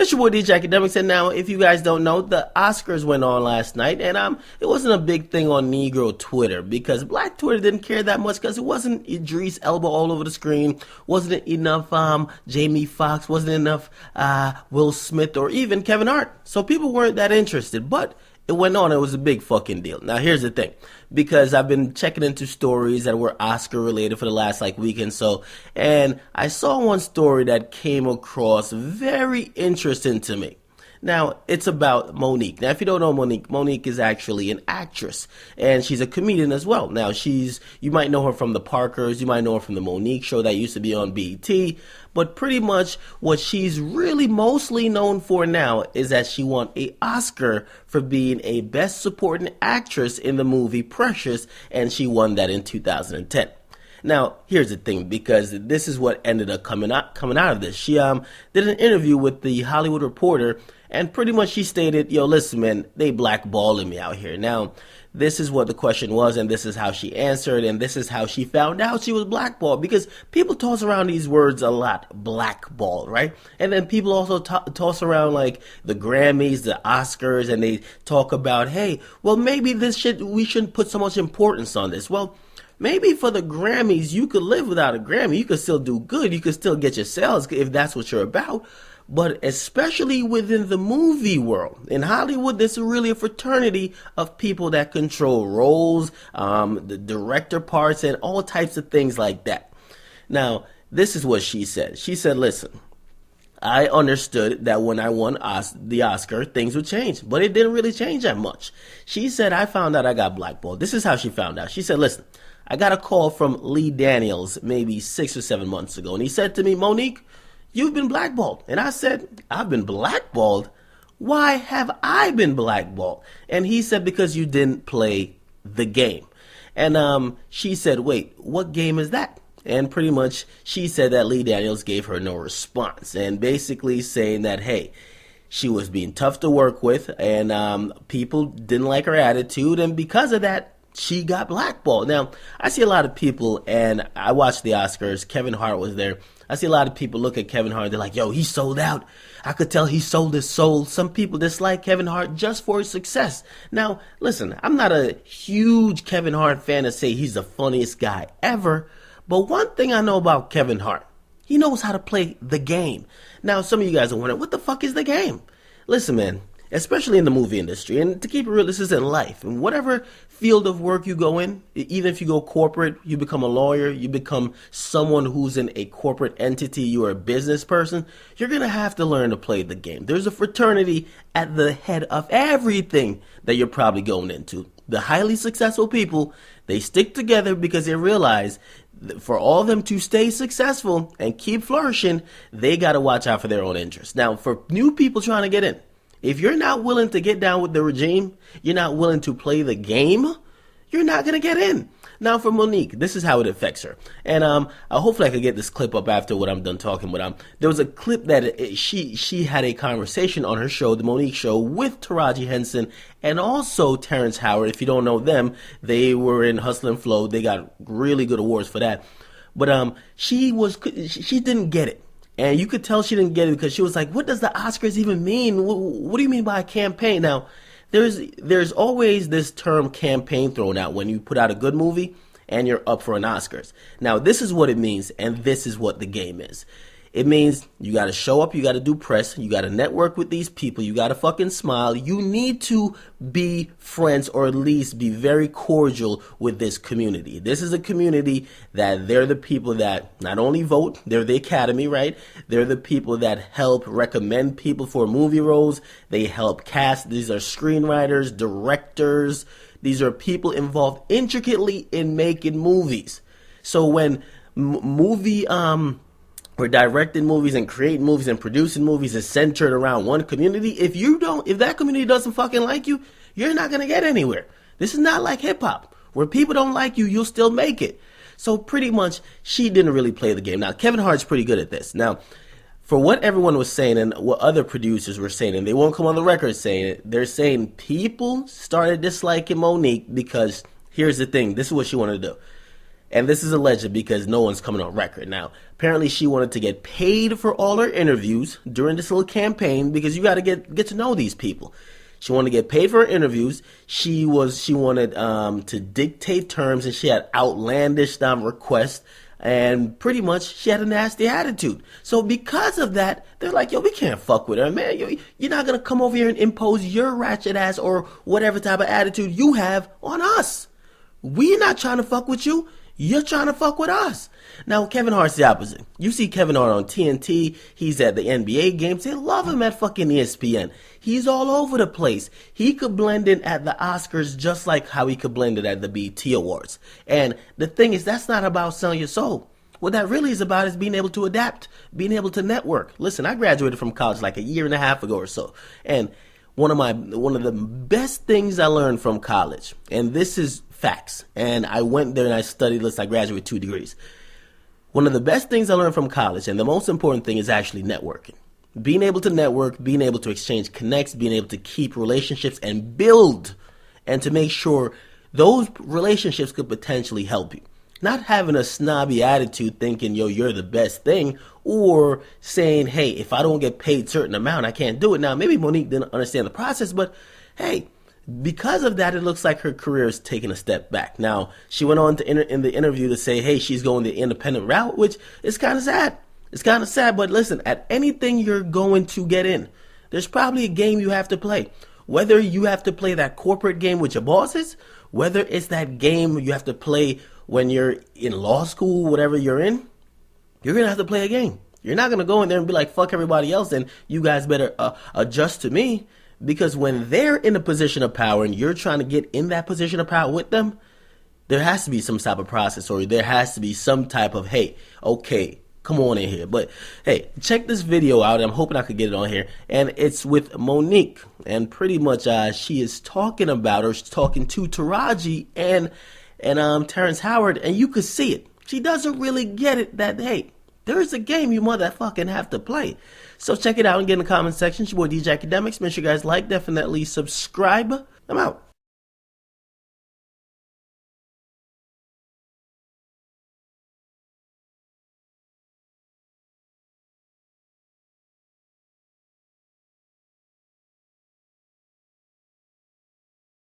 It's your boy DJ Akademiks, and now, if you guys don't know, the Oscars went on last night, and it wasn't a big thing on Negro Twitter, because Black Twitter didn't care that much, because it wasn't Idris Elba all over the screen, wasn't enough Jamie Foxx, wasn't enough Will Smith, or even Kevin Hart, so people weren't that interested, but it went on. It was a big fucking deal. Now, here's the thing. Because I've been checking into stories that were Oscar related for the last week and so, and I saw one story that came across very interesting to me. Now, it's about Monique. Now, if you don't know Monique, Monique is actually an actress, and she's a comedian as well. Now, you might know her from the Parkers, you might know her from the Monique show that used to be on BET, but pretty much what she's really mostly known for now is that she won an Oscar for being a Best Supporting Actress in the movie Precious, and she won that in 2010. Now, here's the thing, because this is what ended up coming out of this. She did an interview with the Hollywood Reporter, and pretty much she stated, yo, listen, man, they blackballing me out here. Now, this is what the question was, and this is how she answered, and this is how she found out she was blackballed, because people toss around these words a lot, blackballed, right? And then people also toss around like the Grammys, the Oscars, and they talk about, hey, well, maybe we shouldn't put so much importance on this. Well, maybe for the Grammys, you could live without a Grammy. You could still do good. You could still get your sales if that's what you're about. But especially within the movie world, in Hollywood, there's really a fraternity of people that control roles, the director parts, and all types of things like that. Now, this is what she said. She said, listen, I understood that when I won the Oscar, things would change, but it didn't really change that much. She said, I found out I got blackballed. This is how she found out. She said, listen, I got a call from Lee Daniels maybe 6 or 7 months ago, and he said to me, Monique, you've been blackballed. And I said, I've been blackballed? Why have I been blackballed? And he said, because you didn't play the game. And she said, wait, what game is that? And pretty much she said that Lee Daniels gave her no response, and basically saying that, hey, she was being tough to work with, and people didn't like her attitude, and because of that, she got blackballed. Now, I see a lot of people, and I watched the Oscars. Kevin Hart was there. I see a lot of people look at Kevin Hart. They're like, yo, he sold out. I could tell he sold his soul. Some people dislike Kevin Hart just for his success. Now, listen, I'm not a huge Kevin Hart fan to say he's the funniest guy ever. But one thing I know about Kevin Hart, he knows how to play the game. Now, some of you guys are wondering, what the fuck is the game? Listen, man. Especially in the movie industry, and to keep it real, this is in life. In whatever field of work you go in, even if you go corporate, you become a lawyer, you become someone who's in a corporate entity, you're a business person, you're going to have to learn to play the game. There's a fraternity at the head of everything that you're probably going into. The highly successful people, they stick together because they realize for all of them to stay successful and keep flourishing, they got to watch out for their own interests. Now, for new people trying to get in, if you're not willing to get down with the regime, you're not willing to play the game, you're not going to get in. Now, for Monique, this is how it affects her. And hopefully I could get this clip up after what I'm done talking. But there was a clip that she had a conversation on her show, the Monique Show, with Taraji Henson and also Terrence Howard. If you don't know them, they were in Hustle and Flow. They got really good awards for that. But she didn't get it. And you could tell she didn't get it because she was like, what does the Oscars even mean? What do you mean by a campaign? Now, there's always this term campaign thrown out when you put out a good movie and you're up for an Oscars. Now, this is what it means, and this is what the game is. It means you got to show up, you got to do press, you got to network with these people, you got to fucking smile. You need to be friends or at least be very cordial with this community. This is a community that they're the people that not only vote, they're the Academy, right? They're the people that help recommend people for movie roles. They help cast. These are screenwriters, directors. These are people involved intricately in making movies. So when we're directing movies and creating movies and producing movies is centered around one community. If that community doesn't fucking like you, you're not going to get anywhere. This is not like hip hop where people don't like you, you'll still make it. So pretty much she didn't really play the game. Now, Kevin Hart's pretty good at this. Now, for what everyone was saying and what other producers were saying, and they won't come on the record saying it, they're saying people started disliking Monique because here's the thing. This is what she wanted to do. And this is alleged because no one's coming on record. Now, apparently she wanted to get paid for all her interviews during this little campaign because you got to get to know these people. She wanted to get paid for her interviews. She wanted to dictate terms, and she had outlandish requests. And pretty much she had a nasty attitude. So because of that, they're like, yo, we can't fuck with her, man. You're not going to come over here and impose your ratchet ass or whatever type of attitude you have on us. We're not trying to fuck with you. You're trying to fuck with us. Now, Kevin Hart's the opposite. You see Kevin Hart on TNT. He's at the NBA games. They love him at fucking ESPN. He's all over the place. He could blend in at the Oscars just like how he could blend it at the BET Awards. And the thing is, that's not about selling your soul. What that really is about is being able to adapt, being able to network. Listen, I graduated from college like a year and a half ago or so. And one of the best things I learned from college, and this is facts, and I went there and I studied this. I graduated with 2 degrees. One of the best things I learned from college, and the most important thing, is actually networking. Being able to network, being able to exchange connects, being able to keep relationships and build, and to make sure those relationships could potentially help you. Not having a snobby attitude thinking, yo, you're the best thing, or saying, hey, if I don't get paid a certain amount, I can't do it. Now, maybe Monique didn't understand the process, but hey, because of that, it looks like her career is taking a step back. Now, she went on to in the interview to say, hey, she's going the independent route, which is kind of sad. It's kind of sad, but listen, at anything you're going to get in, there's probably a game you have to play. Whether you have to play that corporate game with your bosses, whether it's that game you have to play when you're in law school, whatever you're in, you're going to have to play a game. You're not going to go in there and be like, fuck everybody else, and you guys better adjust to me. Because when they're in a position of power and you're trying to get in that position of power with them, there has to be some type of process, or there has to be some type of, hey, okay, come on in here. But hey, check this video out. I'm hoping I could get it on here. And it's with Monique. And pretty much she is talking about, or she's talking to Taraji and Terrence Howard. And you could see it. She doesn't really get it that, hey, there's a game you motherfucking have to play. So check it out and get in the comment section. It's your boy DJ Akademiks. Make sure you guys like, definitely subscribe. I'm out.